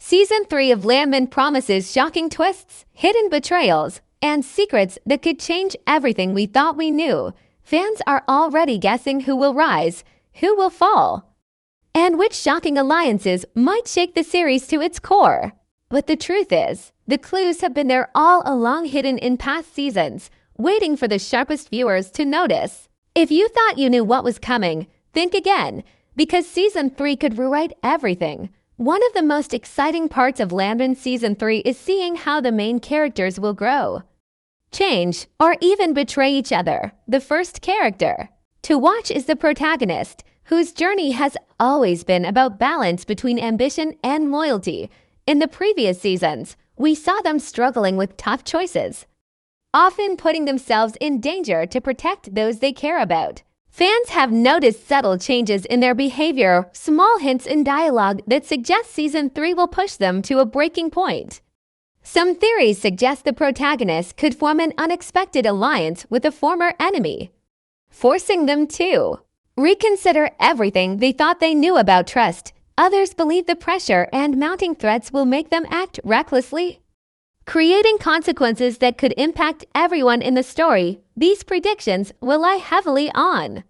Season 3 of LANDMAN promises shocking twists, hidden betrayals, and secrets that could change everything we thought we knew. Fans are already guessing who will rise, who will fall, and which shocking alliances might shake the series to its core. But the truth is, the clues have been there all along, hidden in past seasons, waiting for the sharpest viewers to notice. If you thought you knew what was coming, think again, because Season 3 could rewrite everything. One of the most exciting parts of LANDMAN Season 3 is seeing how the main characters will grow, change, or even betray each other. The first character to watch is the protagonist, whose journey has always been about balance between ambition and loyalty. In the previous seasons, we saw them struggling with tough choices, often putting themselves in danger to protect those they care about. Fans have noticed subtle changes in their behavior, small hints in dialogue that suggest Season 3 will push them to a breaking point. Some theories suggest the protagonist could form an unexpected alliance with a former enemy, forcing them to reconsider everything they thought they knew about trust. Others believe the pressure and mounting threats will make them act recklessly, creating consequences that could impact everyone in the story. These predictions rely heavily on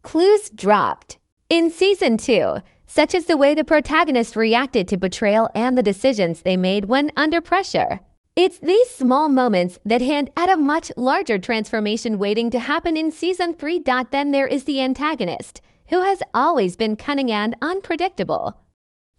clues dropped in Season 2, such as the way the protagonist reacted to betrayal and the decisions they made when under pressure. It's these small moments that hint at a much larger transformation waiting to happen in Season 3. Then there is the antagonist, who has always been cunning and unpredictable.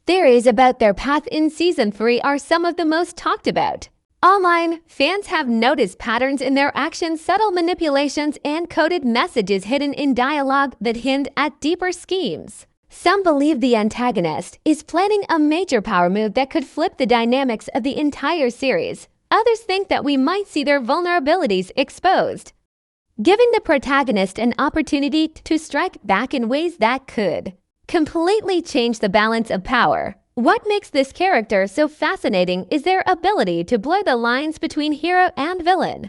Theories about their path in Season 3 are some of the most talked about. Online, fans have noticed patterns in their actions, subtle manipulations, and coded messages hidden in dialogue that hint at deeper schemes. Some believe the antagonist is planning a major power move that could flip the dynamics of the entire series. Others think that we might see their vulnerabilities exposed, giving the protagonist an opportunity to strike back in ways that could completely change the balance of power. What makes this character so fascinating is their ability to blur the lines between hero and villain.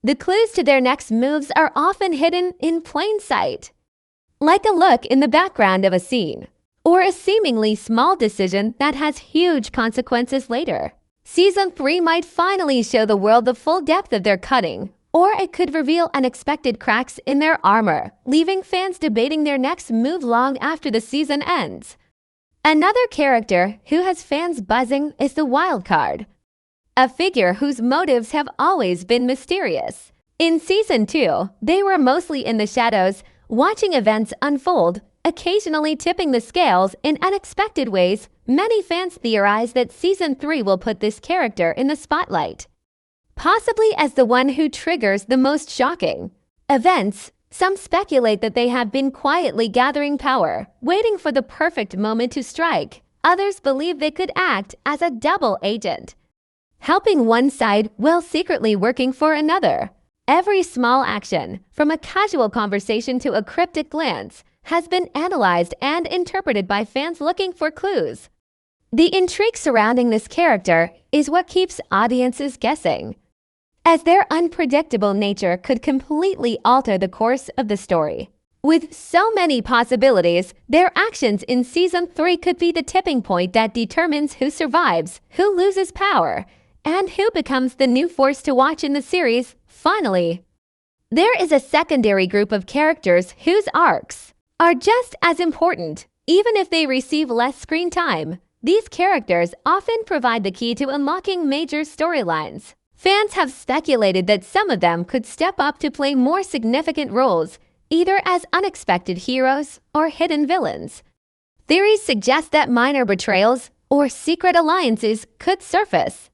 The clues to their next moves are often hidden in plain sight, like a look in the background of a scene, or a seemingly small decision that has huge consequences later. Season 3 might finally show the world the full depth of their cunning, or it could reveal unexpected cracks in their armor, leaving fans debating their next move long after the season ends. Another character who has fans buzzing is the wildcard, a figure whose motives have always been mysterious. In Season 2, they were mostly in the shadows, watching events unfold, occasionally tipping the scales in unexpected ways. Many fans theorize that Season 3 will put this character in the spotlight, possibly as the one who triggers the most shocking events. Some speculate that they have been quietly gathering power, waiting for the perfect moment to strike. Others believe they could act as a double agent, helping one side while secretly working for another. Every small action, from a casual conversation to a cryptic glance, has been analyzed and interpreted by fans looking for clues. The intrigue surrounding this character is what keeps audiences guessing, as their unpredictable nature could completely alter the course of the story. With so many possibilities, their actions in Season 3 could be the tipping point that determines who survives, who loses power, and who becomes the new force to watch in the series. Finally, there is a secondary group of characters whose arcs are just as important, even if they receive less screen time. These characters often provide the key to unlocking major storylines. Fans have speculated that some of them could step up to play more significant roles, either as unexpected heroes or hidden villains. Theories suggest that minor betrayals or secret alliances could surface,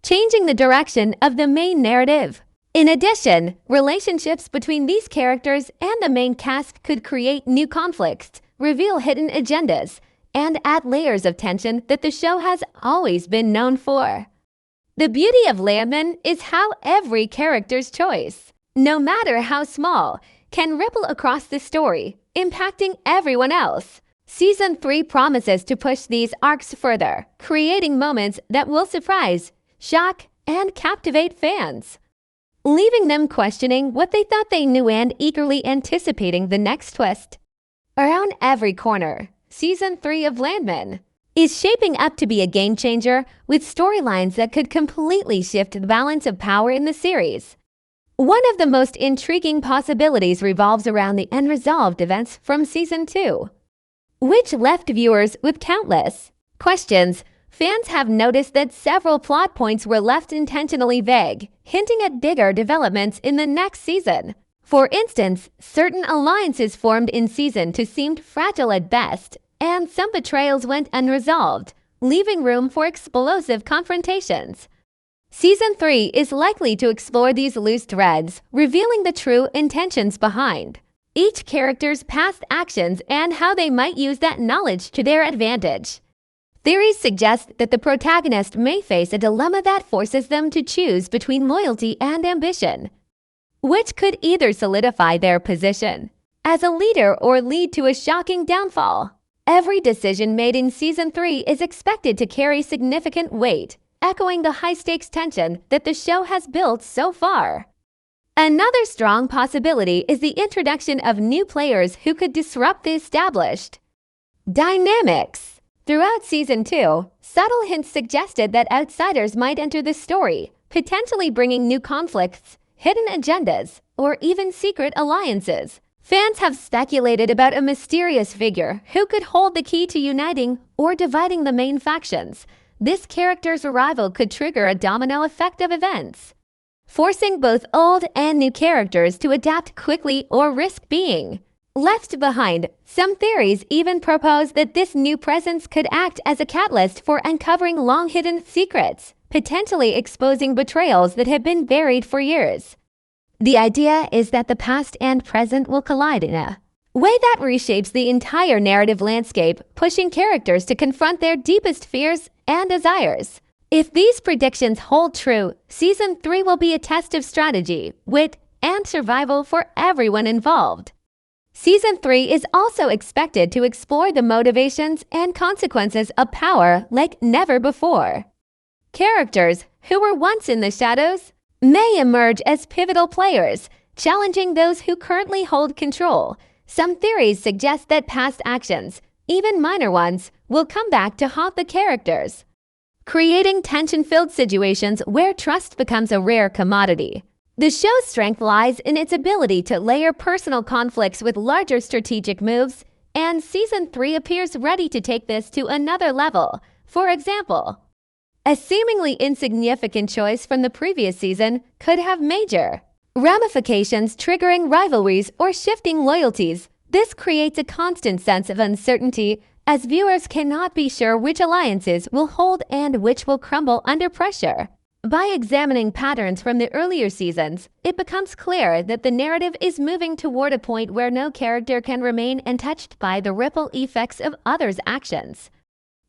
changing the direction of the main narrative. In addition, relationships between these characters and the main cast could create new conflicts, reveal hidden agendas, and add layers of tension that the show has always been known for. The beauty of LANDMAN is how every character's choice, no matter how small, can ripple across the story, impacting everyone else. Season 3 promises to push these arcs further, creating moments that will surprise, shock, and captivate fans, leaving them questioning what they thought they knew and eagerly anticipating the next twist. Around every corner, Season 3 of LANDMAN is shaping up to be a game changer with storylines that could completely shift the balance of power in the series. One of the most intriguing possibilities revolves around the unresolved events from Season 2, which left viewers with countless questions. Fans have noticed that several plot points were left intentionally vague, hinting at bigger developments in the next season. For instance, certain alliances formed in Season 2 seemed fragile at best, and some betrayals went unresolved, leaving room for explosive confrontations. Season 3 is likely to explore these loose threads, revealing the true intentions behind each character's past actions and how they might use that knowledge to their advantage. Theories suggest that the protagonist may face a dilemma that forces them to choose between loyalty and ambition, which could either solidify their position as a leader or lead to a shocking downfall. Every decision made in Season 3 is expected to carry significant weight, echoing the high-stakes tension that the show has built so far. Another strong possibility is the introduction of new players who could disrupt the established dynamics. Throughout Season 2, subtle hints suggested that outsiders might enter the story, potentially bringing new conflicts, hidden agendas, or even secret alliances. Fans have speculated about a mysterious figure who could hold the key to uniting or dividing the main factions. This character's arrival could trigger a domino effect of events, forcing both old and new characters to adapt quickly or risk being left behind. Some theories even propose that this new presence could act as a catalyst for uncovering long-hidden secrets, potentially exposing betrayals that have been buried for years. The idea is that the past and present will collide in a way that reshapes the entire narrative landscape, pushing characters to confront their deepest fears and desires. If these predictions hold true, Season 3 will be a test of strategy, wit, and survival for everyone involved. Season 3 is also expected to explore the motivations and consequences of power like never before. Characters who were once in the shadows may emerge as pivotal players, challenging those who currently hold control. Some theories suggest that past actions, even minor ones, will come back to haunt the characters, creating tension-filled situations where trust becomes a rare commodity. The show's strength lies in its ability to layer personal conflicts with larger strategic moves, and Season 3 appears ready to take this to another level. For example, a seemingly insignificant choice from the previous season could have major ramifications, triggering rivalries or shifting loyalties. This creates a constant sense of uncertainty, as viewers cannot be sure which alliances will hold and which will crumble under pressure. By examining patterns from the earlier seasons, it becomes clear that the narrative is moving toward a point where no character can remain untouched by the ripple effects of others' actions.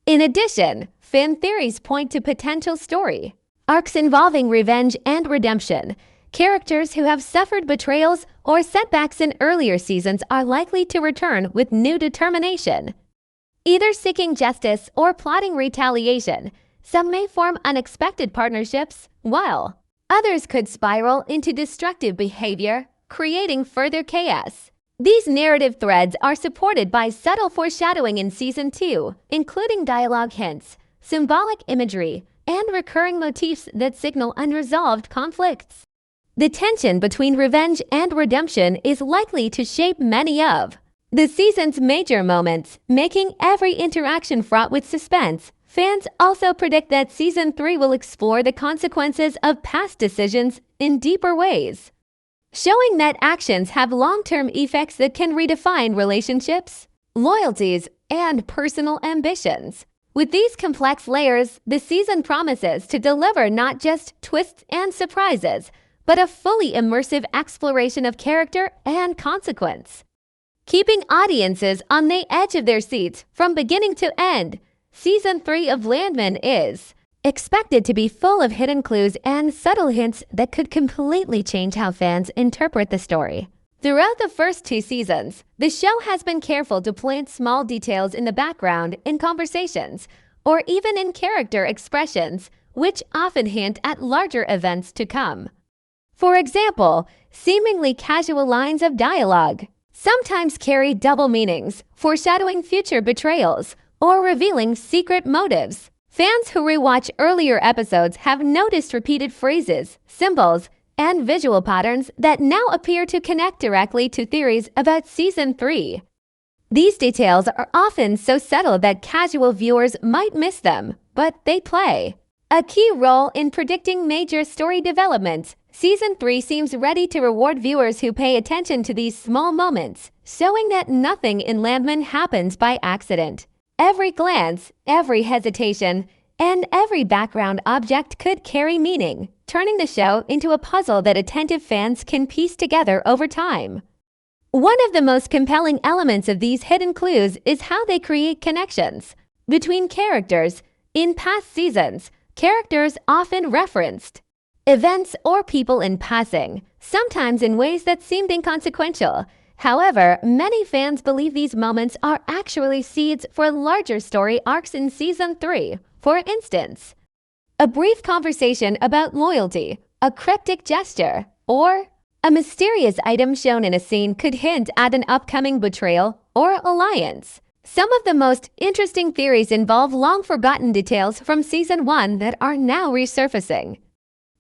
In addition, fan theories point to potential story arcs involving revenge and redemption. Characters who have suffered betrayals or setbacks in earlier seasons are likely to return with new determination, either seeking justice or plotting retaliation. Some may form unexpected partnerships, while others could spiral into destructive behavior, creating further chaos. These narrative threads are supported by subtle foreshadowing in Season 2, including dialogue hints, symbolic imagery, and recurring motifs that signal unresolved conflicts. The tension between revenge and redemption is likely to shape many of the season's major moments, making every interaction fraught with suspense. Fans also predict that Season 3 will explore the consequences of past decisions in deeper ways, showing that actions have long-term effects that can redefine relationships, loyalties, and personal ambitions. With these complex layers, the season promises to deliver not just twists and surprises, but a fully immersive exploration of character and consequence, keeping audiences on the edge of their seats from beginning to end. Season 3 of LANDMAN is expected to be full of hidden clues and subtle hints that could completely change how fans interpret the story. Throughout the first 2 seasons, the show has been careful to plant small details in the background, in conversations, or even in character expressions, which often hint at larger events to come. For example, seemingly casual lines of dialogue sometimes carry double meanings, foreshadowing future betrayals, or revealing secret motives. Fans who rewatch earlier episodes have noticed repeated phrases, symbols, and visual patterns that now appear to connect directly to theories about Season 3. These details are often so subtle that casual viewers might miss them, but they play a key role in predicting major story developments. Season 3 seems ready to reward viewers who pay attention to these small moments, showing that nothing in LANDMAN happens by accident. Every glance, every hesitation, and every background object could carry meaning, turning the show into a puzzle that attentive fans can piece together over time. One of the most compelling elements of these hidden clues is how they create connections between characters. In past seasons, characters often referenced events or people in passing, sometimes in ways that seemed inconsequential. However, many fans believe these moments are actually seeds for larger story arcs in Season 3. For instance, a brief conversation about loyalty, a cryptic gesture, or a mysterious item shown in a scene could hint at an upcoming betrayal or alliance. Some of the most interesting theories involve long-forgotten details from Season 1 that are now resurfacing,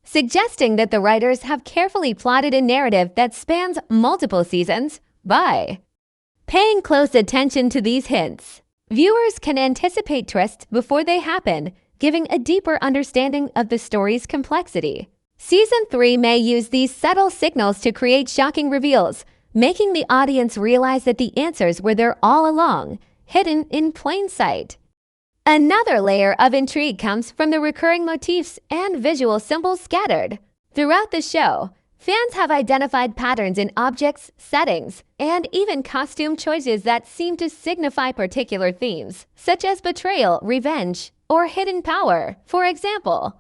suggesting that the writers have carefully plotted a narrative that spans multiple seasons. By paying close attention to these hints, viewers can anticipate twists before they happen, giving a deeper understanding of the story's complexity. Season 3 may use these subtle signals to create shocking reveals, making the audience realize that the answers were there all along, hidden in plain sight. Another layer of intrigue comes from the recurring motifs and visual symbols scattered throughout the show. Fans have identified patterns in objects, settings, and even costume choices that seem to signify particular themes, such as betrayal, revenge, or hidden power. For example,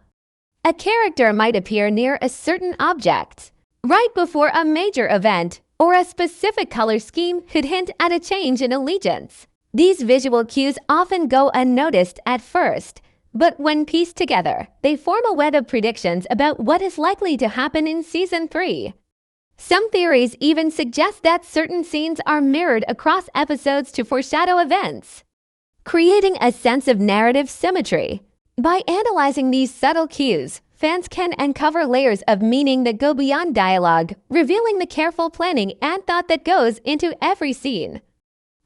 a character might appear near a certain object right before a major event, or a specific color scheme could hint at a change in allegiance. These visual cues often go unnoticed at first, but when pieced together, they form a web of predictions about what is likely to happen in Season 3. Some theories even suggest that certain scenes are mirrored across episodes to foreshadow events, creating a sense of narrative symmetry. By analyzing these subtle cues, fans can uncover layers of meaning that go beyond dialogue, revealing the careful planning and thought that goes into every scene.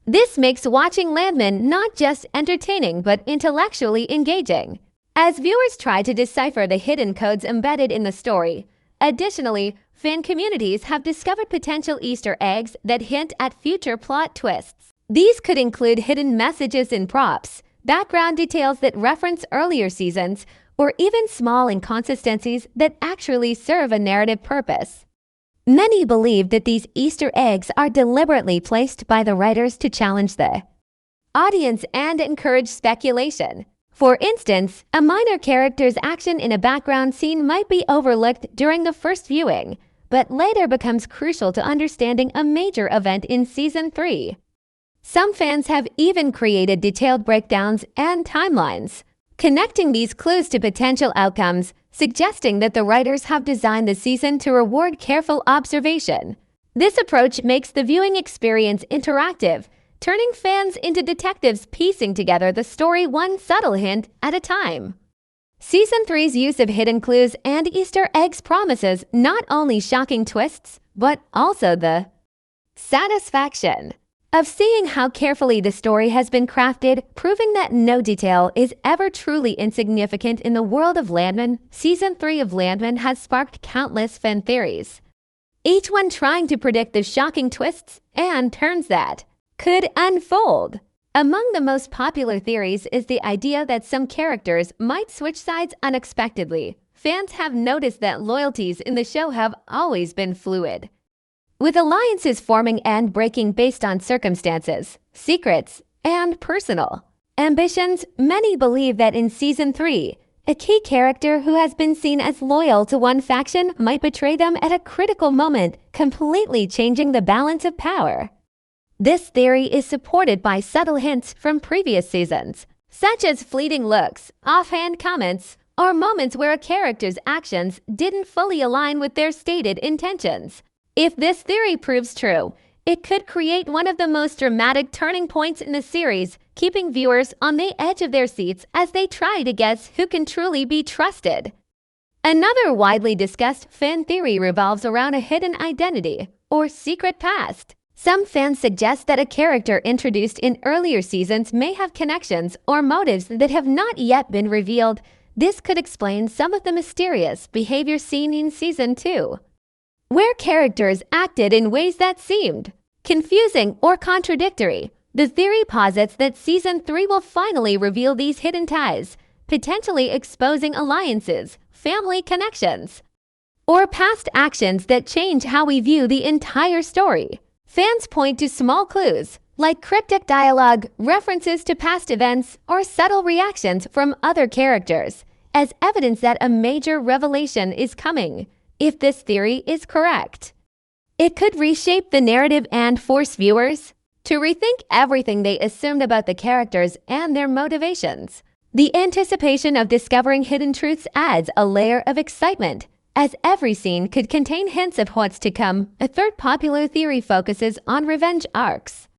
This makes watching LANDMAN not just entertaining but intellectually engaging, as viewers try to decipher the hidden codes embedded in the story. Additionally, fan communities have discovered potential Easter eggs that hint at future plot twists. These could include hidden messages in props, background details that reference earlier seasons, or even small inconsistencies that actually serve a narrative purpose. Many believe that these Easter eggs are deliberately placed by the writers to challenge the audience and encourage speculation. For instance, a minor character's action in a background scene might be overlooked during the first viewing, but later becomes crucial to understanding a major event in Season 3. Some fans have even created detailed breakdowns and timelines, connecting these clues to potential outcomes, suggesting that the writers have designed the season to reward careful observation. This approach makes the viewing experience interactive, turning fans into detectives piecing together the story one subtle hint at a time. Season 3's use of hidden clues and Easter eggs promises not only shocking twists, but also the satisfaction of seeing how carefully the story has been crafted, proving that no detail is ever truly insignificant in the world of LANDMAN. Season 3 of LANDMAN has sparked countless fan theories, each one trying to predict the shocking twists and turns that could unfold. Among the most popular theories is the idea that some characters might switch sides unexpectedly. Fans have noticed that loyalties in the show have always been fluid, with alliances forming and breaking based on circumstances, secrets, and personal ambitions. Many believe that in Season 3, a key character who has been seen as loyal to one faction might betray them at a critical moment, completely changing the balance of power. This theory is supported by subtle hints from previous seasons, such as fleeting looks, offhand comments, or moments where a character's actions didn't fully align with their stated intentions. If this theory proves true, it could create one of the most dramatic turning points in the series, keeping viewers on the edge of their seats as they try to guess who can truly be trusted. Another widely discussed fan theory revolves around a hidden identity or secret past. Some fans suggest that a character introduced in earlier seasons may have connections or motives that have not yet been revealed. This could explain some of the mysterious behavior seen in Season 2, where characters acted in ways that seemed confusing or contradictory. The theory posits that Season 3 will finally reveal these hidden ties, potentially exposing alliances, family connections, or past actions that change how we view the entire story. Fans point to small clues, like cryptic dialogue, references to past events, or subtle reactions from other characters, as evidence that a major revelation is coming. If this theory is correct, it could reshape the narrative and force viewers to rethink everything they assumed about the characters and their motivations. The anticipation of discovering hidden truths adds a layer of excitement, as every scene could contain hints of what's to come. A third popular theory focuses on revenge arcs,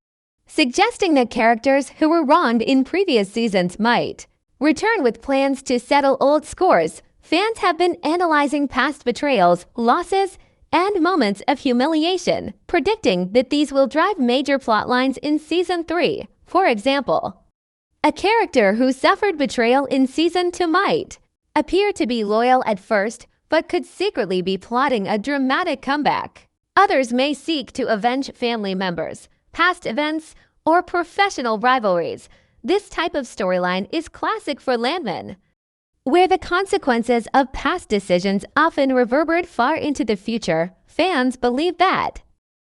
suggesting that characters who were wronged in previous seasons might return with plans to settle old scores. Fans have been analyzing past betrayals, losses, and moments of humiliation, predicting that these will drive major plot lines in Season 3. For example, a character who suffered betrayal in Season 2 might appear to be loyal at first, but could secretly be plotting a dramatic comeback. Others may seek to avenge family members, past events, or professional rivalries. This type of storyline is classic for LANDMAN, where the consequences of past decisions often reverberate far into the future. Fans believe that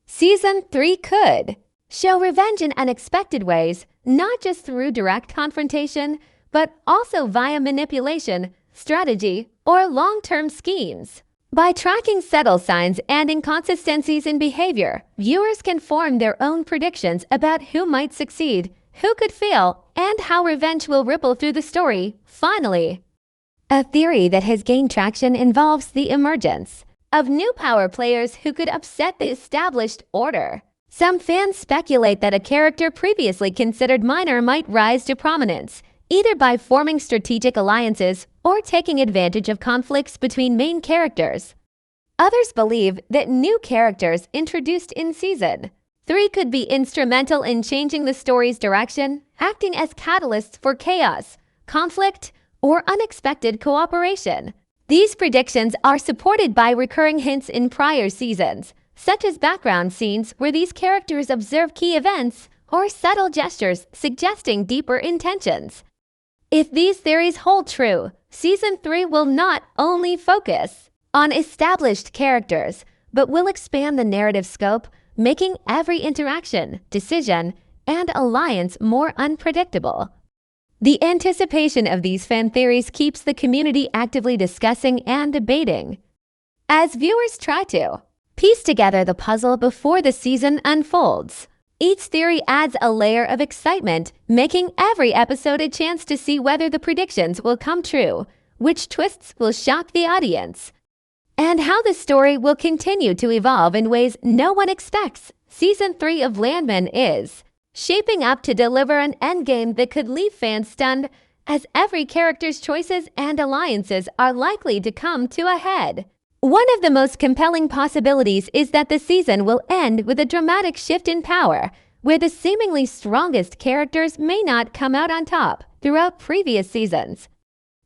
Season 3 could show revenge in unexpected ways, not just through direct confrontation, but also via manipulation, strategy, or long-term schemes. By tracking subtle signs and inconsistencies in behavior, viewers can form their own predictions about who might succeed, who could fail, and how revenge will ripple through the story. Finally, a theory that has gained traction involves the emergence of new power players who could upset the established order. Some fans speculate that a character previously considered minor might rise to prominence, either by forming strategic alliances or taking advantage of conflicts between main characters. Others believe that new characters introduced in Season 3 could be instrumental in changing the story's direction, acting as catalysts for chaos, conflict, or unexpected cooperation. These predictions are supported by recurring hints in prior seasons, such as background scenes where these characters observe key events or subtle gestures suggesting deeper intentions. If these theories hold true, Season 3 will not only focus on established characters, but will expand the narrative scope, making every interaction, decision, and alliance more unpredictable. The anticipation of these fan theories keeps the community actively discussing and debating, as viewers try to piece together the puzzle before the season unfolds. Each theory adds a layer of excitement, making every episode a chance to see whether the predictions will come true, which twists will shock the audience, and how the story will continue to evolve in ways no one expects. Season 3 of LANDMAN is shaping up to deliver an endgame that could leave fans stunned, as every character's choices and alliances are likely to come to a head. One of the most compelling possibilities is that the season will end with a dramatic shift in power, where the seemingly strongest characters may not come out on top. Throughout previous seasons,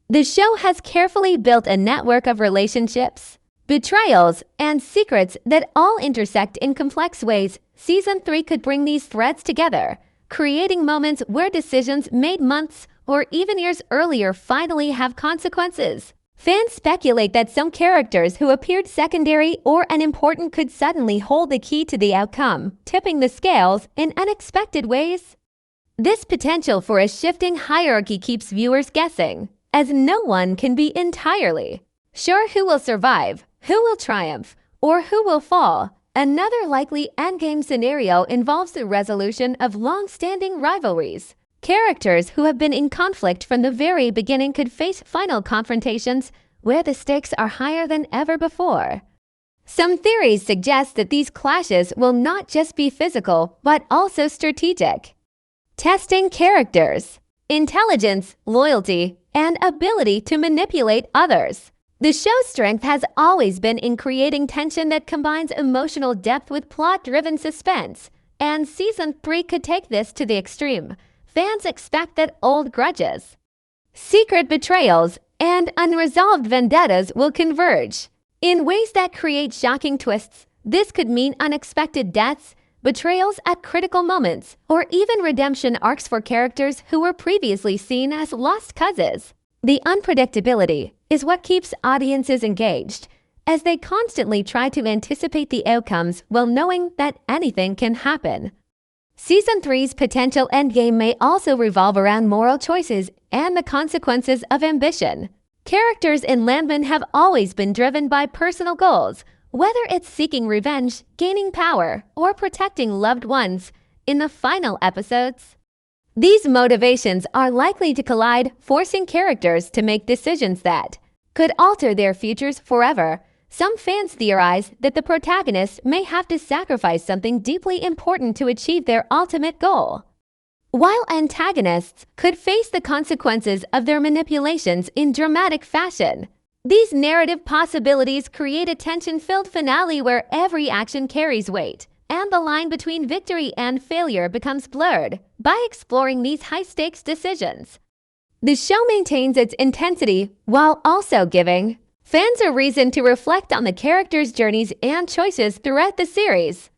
the show has carefully built a network of relationships, betrayals, and secrets that all intersect in complex ways. Season 3 could bring these threads together, creating moments where decisions made months or even years earlier finally have consequences. Fans speculate that some characters who appeared secondary or unimportant could suddenly hold the key to the outcome, tipping the scales in unexpected ways. This potential for a shifting hierarchy keeps viewers guessing, as no one can be entirely sure who will survive, who will triumph, or who will fall. Another likely endgame scenario involves the resolution of long-standing rivalries. Characters who have been in conflict from the very beginning could face final confrontations where the stakes are higher than ever before. Some theories suggest that these clashes will not just be physical, but also strategic. testing characters, intelligence, loyalty, and ability to manipulate others. The show's strength has always been in creating tension that combines emotional depth with plot-driven suspense, and Season 3 could take this to the extreme. Fans expect that old grudges, secret betrayals, and unresolved vendettas will converge. In ways that create shocking twists, this could mean unexpected deaths, betrayals at critical moments, or even redemption arcs for characters who were previously seen as lost cousins. The unpredictability is what keeps audiences engaged, as they constantly try to anticipate the outcomes while knowing that anything can happen. Season 3's potential endgame may also revolve around moral choices and the consequences of ambition. Characters in LANDMAN have always been driven by personal goals, whether it's seeking revenge, gaining power, or protecting loved ones. In the final episodes, these motivations are likely to collide, forcing characters to make decisions that could alter their futures forever. Some fans theorize that the protagonist may have to sacrifice something deeply important to achieve their ultimate goal, while antagonists could face the consequences of their manipulations in dramatic fashion. These narrative possibilities create a tension-filled finale where every action carries weight, and the line between victory and failure becomes blurred. By exploring these high-stakes decisions, the show maintains its intensity while also giving fans a reason to reflect on the characters' journeys and choices throughout the series.